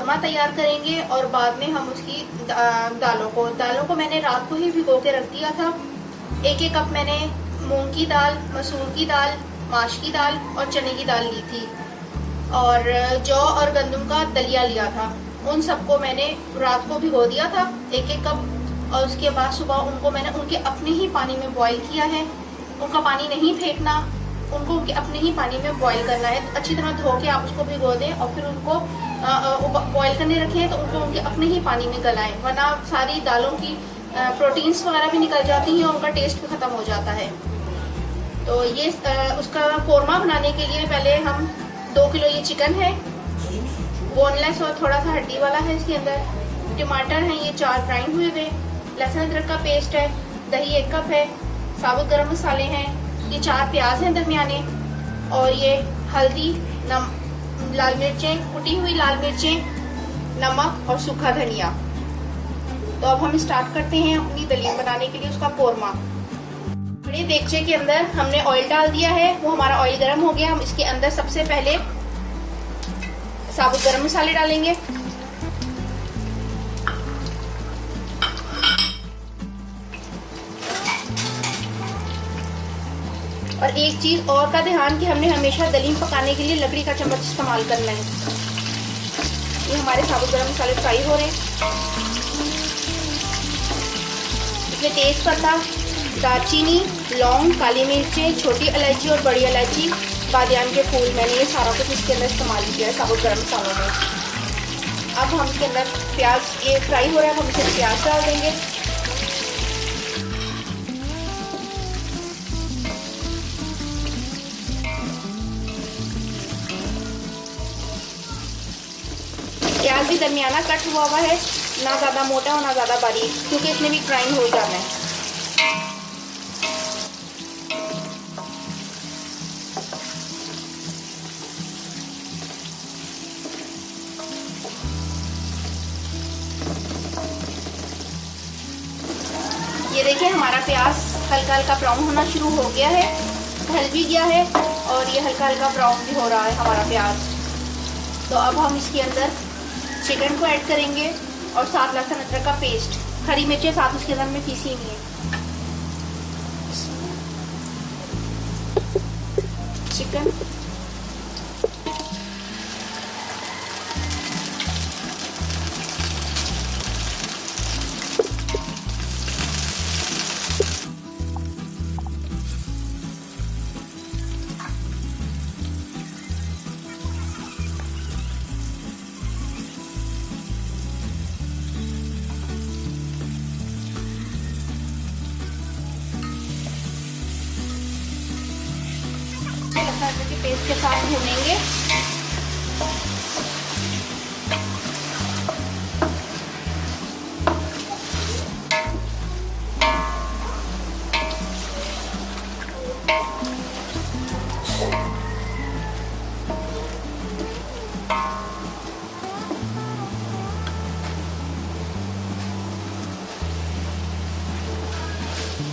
कोरमा तैयार करेंगे और बाद में हम उसकी दालों को मैंने रात को ही भिगो के रख दिया था। 1-1 कप मैंने मूंग की दाल, मसूर की दाल, माश की दाल और चने की दाल ली थी और जौ और गंदम का दलिया लिया था। उन सबको मैंने रात को भिगो दिया था 1-1 कप और उसके बाद सुबह उनको मैंने उनके अपने ही पानी में बॉईल किया है। उनका पानी नहीं फेंकना, उनको उनके अपने ही पानी में बॉईल करना है। अच्छी तरह धो के आप उसको भिगो दें और फिर उनको बॉईल करने रखें तो उनको उनके अपने ही पानी में गलाएं, वरना सारी दालों की प्रोटीन्स वगैरह भी निकल जाती हैं और उनका टेस्ट भी खत्म हो जाता है। तो ये उसका कोरमा बनाने के लिए पहले हम 2 किलो ये चिकन है, बोनलेस और थोड़ा सा हड्डी वाला है इसके अंदर। टमाटर हैं ये 4 ग्राइंड हुए हुए, लहसुन अदरक का पेस्ट है, दही 1 कप है, साबुत गरम मसाले हैं, ये 4 प्याज हैं दरमियाने और ये हल्दी, लाल मिर्चें, कुटी हुई लाल मिर्चें, नमक और सूखा धनिया। तो अब हम स्टार्ट करते हैं अपनी दलील बनाने के लिए उसका कोरमा। बड़े देगचे के अंदर हमने ऑयल डाल दिया है, वो हमारा ऑयल गर्म हो गया। हम इसके अंदर सबसे पहले साबुत गरम मसाले डालेंगे, और एक चीज और का ध्यान कि हमने हमेशा दलील पकाने के लिए लकड़ी का चम्मच इस्तेमाल करना है। ये हमारे साबुत गरम मसाले फ्राई हो रहे हैं। इसमें तेज पत्ता, दालचीनी, लौंग, काली मिर्चें, छोटी इलायची और बड़ी इलायची, बादियान के फूल, मैंने ये सारा कुछ इसके अंदर इस्तेमाल किया है साबुत गरम मसालों में। अब हम इसके अंदर प्याज, ये फ्राई हो रहा है, हम इसमें प्याज डाल देंगे। प्याज भी दरमियाना कट हुआ है, ना ज़्यादा मोटा और ना ज़्यादा बारीक, क्योंकि इसमें भी ग्राइंड हो जाना है। ये देखिए हमारा प्याज हल्का हल्का ब्राउन होना शुरू हो गया है, ढल भी गया है और ये हल्का हल्का ब्राउन भी हो रहा है हमारा प्याज। तो अब हम इसके अंदर चिकन को ऐड करेंगे और साथ लहसुन अदरक का पेस्ट, हरी मिर्चें साथ उसके अंदर में पीसी हुई है। चिकन, के पेस्ट के साथ भूनेंगे।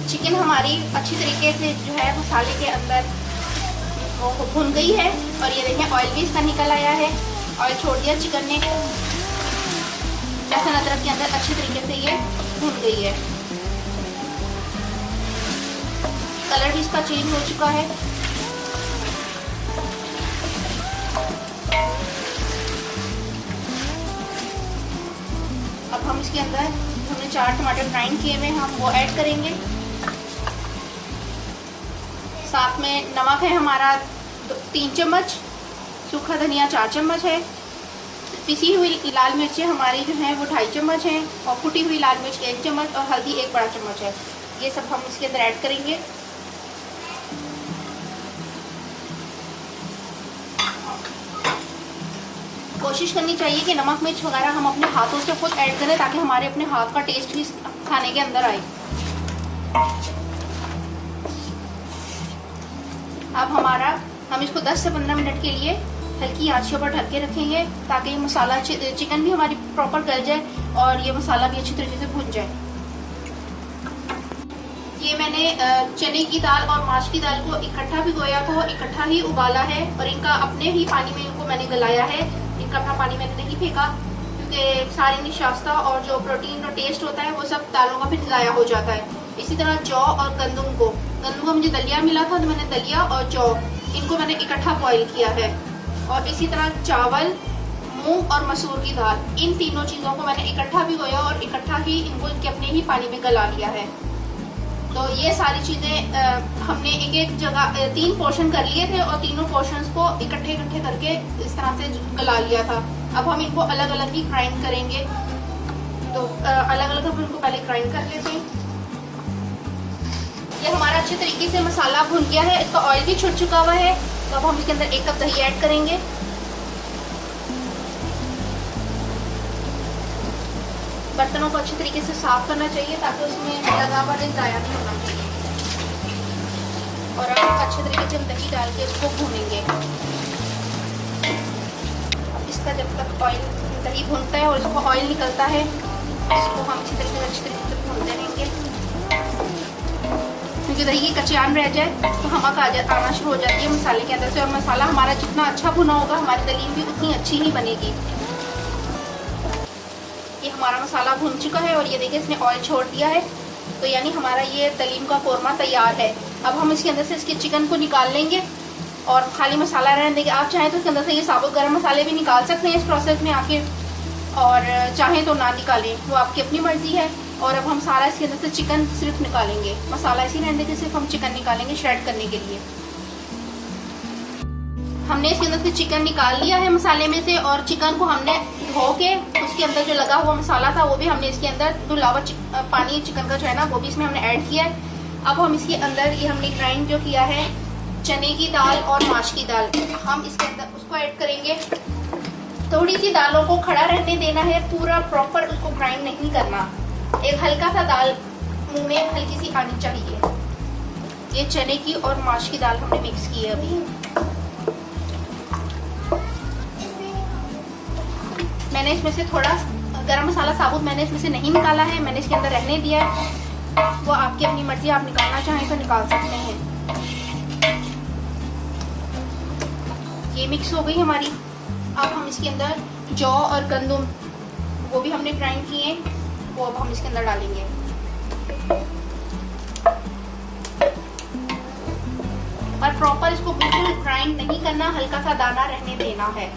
चिकन हमारी अच्छी तरीके से जो है मसाले के अंदर वो भुन गई है और ये देखें ऑयल भी इसका निकल आया है, ऑयल छोड़ दिया चिकन ने। लहसुन अदरक के अंदर अच्छी तरीके से ये भुन गई है, कलर भी इसका चेंज हो चुका है। अब हम इसके अंदर हमने 4 टमाटर ग्राइंड किए हुए हम वो ऐड करेंगे। साथ में नमक है हमारा 3 चम्मच, सूखा धनिया 4 चम्मच है, पिसी हुई लाल मिर्चें हमारी जो हैं वो 2.5 चम्मच हैं और कुटी हुई लाल मिर्च 1 चम्मच और हल्दी 1 बड़ा चम्मच है। ये सब हम इसके अंदर ऐड करेंगे। कोशिश करनी चाहिए कि नमक मिर्च वगैरह हम अपने हाथों से खुद ऐड करें ताकि हमारे अपने हाथ का टेस्ट भी खाने के अंदर आए। अब हम इसको 10 से 15 मिनट के लिए हल्की आंच के ऊपर ढक के रखेंगे ताकि ये मसाला चिकन भी हमारी प्रॉपर गल जाए और ये मसाला भी अच्छी तरीके से भुन जाए। ये मैंने चने की दाल और माश की दाल को इकट्ठा भिगोया था, इकट्ठा ही उबाला है और इनका अपने ही पानी में इनको मैंने गलाया है। इनका अपना पानी मैंने नहीं फेंका। उसके सारी निशास्ता और जो प्रोटीन और टेस्ट होता है वो सब दालों का फिर ज़ाया हो जाता है। इसी तरह जौ और गंदम का मुझे दलिया मिला था, तो मैंने दलिया और जौ इनको मैंने इकट्ठा बॉईल किया है। और इसी तरह चावल, मूंग और मसूर की दाल, इन तीनों चीज़ों को मैंने इकट्ठा भिगोया और इकट्ठा ही इनको इनके अपने ही पानी में गला लिया है। तो ये सारी चीज़ें हमने एक एक जगह 3 पोर्शन कर लिए थे और तीनों पोर्शंस को इकट्ठे करके इस तरह से गला लिया था। अब हम इनको अलग अलग ही ग्राइंड करेंगे। तो अलग अलग हम इनको पहले ग्राइंड कर लेते हैं। ये हमारा अच्छे तरीके से मसाला भुन गया है, इसका ऑयल भी छुट चुका हुआ है। तो अब हम इसके अंदर 1 कप दही ऐड करेंगे। बर्तनों को अच्छी तरीके से साफ करना चाहिए ताकि उसमें लगा हुआ ज़ाया नहीं होना चाहिए। और अब अच्छे तरीके से हम दही डाल के उसको भूनेंगे। अब इसका जब तक ऑयल दही भूनता है और इसको ऑयल निकलता है, इसको हम अच्छी तरीके से भूनते रहेंगे। क्योंकि दही की कचान रह जाए तो हमक आना शुरू हो जाती है मसाले के अंदर से, और मसाला हमारा जितना अच्छा भुना होगा हमारी दलीम भी उतनी अच्छी ही बनेगी। ये हमारा मसाला भुन चुका है और ये देखिए इसने ऑयल छोड़ दिया है। तो यानी हमारा ये दलीम का कोरमा तैयार है। अब हम इसके अंदर से इसके चिकन को निकाल लेंगे और खाली मसाला रहने देंगे। आप चाहें तो इसके अंदर से ये साबुत गरम मसाले भी निकाल सकते हैं इस प्रोसेस में आके, और चाहें तो ना निकालें, वो आपकी अपनी मर्जी है। और अब हम सारा इसके अंदर से चिकन सिर्फ निकालेंगे, मसाला ऐसे रहने देंगे, सिर्फ हम चिकन निकालेंगे श्रेड करने के लिए। हमने इसके अंदर से चिकन निकाल लिया है मसाले में से, और चिकन को हमने धो के उसके अंदर जो लगा हुआ मसाला था वो भी हमने इसके अंदर धुला हुआ पानी चिकन का जो है ना वो भी इसमें हमने ऐड किया है। अब हम इसके अंदर ये हमने ग्राइंड जो किया है चने की दाल और माश की दाल, हम इसके अंदर उसको ऐड करेंगे। थोड़ी सी दालों को खड़ा रहने देना है, पूरा प्रॉपर उसको ग्राइंड नहीं करना। एक हल्का सा दाल मुंह में हल्की सी आनी चाहिए। ये चने की और माश की दाल हमने मिक्स की है अभी। मैंने इसमें से थोड़ा गरम मसाला साबुत मैंने इसमें से नहीं निकाला है, मैंने इसके अंदर रहने दिया है। वो आपकी अपनी मर्जी, आप निकालना चाहें तो निकाल सकते हैं। ये मिक्स हो गई हमारी। अब हम इसके अंदर जौ और गंदम वो भी हमने ग्राइंड किए, वो अब हम इसके अंदर डालेंगे। और प्रॉपर इसको बिल्कुल ग्राइंड नहीं करना, हल्का सा दाना रहने देना है।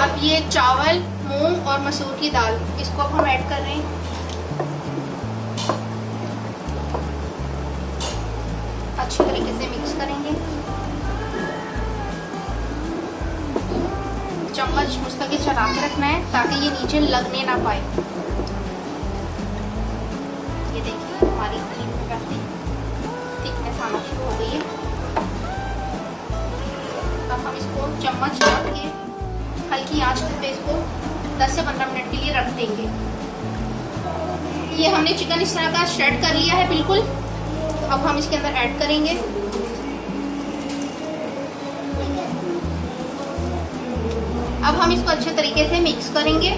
अब ये चावल, मूंग और मसूर की दाल, इसको अब हम ऐड कर रहे हैं। अच्छी तरीके से मिक्स करेंगे। चम्मच मुस्तकिल चला के रखना है ताकि ये नीचे लगने ना पाए। ये देखिए हमारी थिकनेस आना शुरू हो गई है। अब हम इसको चम्मच रख के हल्की आंच पे इसको 10 से 15 मिनट के लिए रख देंगे। ये हमने चिकन इस तरह का श्रेड कर लिया है बिल्कुल। अब हम इसके अंदर ऐड करेंगे। अब हम इसको अच्छे तरीके से मिक्स करेंगे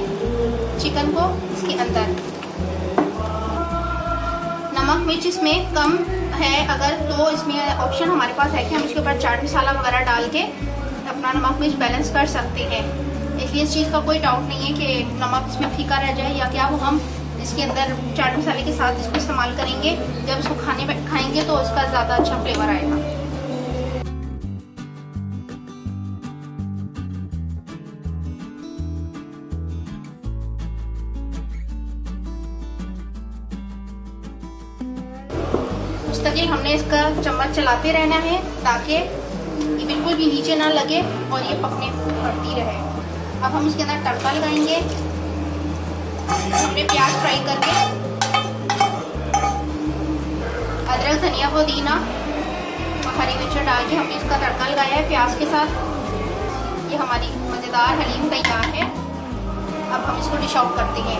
चिकन को इसके अंदर। नमक मिर्च इसमें कम है अगर, तो इसमें ऑप्शन हमारे पास है कि हम इसके ऊपर चाट मसाला वगैरह डाल के अपना नमक मिर्च बैलेंस कर सकते हैं। इसलिए इस चीज़ का कोई डाउट नहीं है कि नमक इसमें फीका रह जाए या क्या, वो हम इसके अंदर चाट मसाले के साथ इसको इस्तेमाल करेंगे। जब इसको खाएंगे तो इसका ज़्यादा अच्छा फ्लेवर आएगा। मुस्तकिल हमने इसका चम्मच चलाते रहना है ताकि ये बिल्कुल भी नीचे ना लगे और ये पकती रहे। अब हम इसके अंदर तड़का लगाएंगे। हमने प्याज फ्राई करके अदरक, धनिया, पुदीना और हरी मिर्च डाल के हमने इसका तड़का लगाया है प्याज के साथ। ये हमारी मज़ेदार हलीम तैयार है। अब हम इसको डिश आउट करते हैं।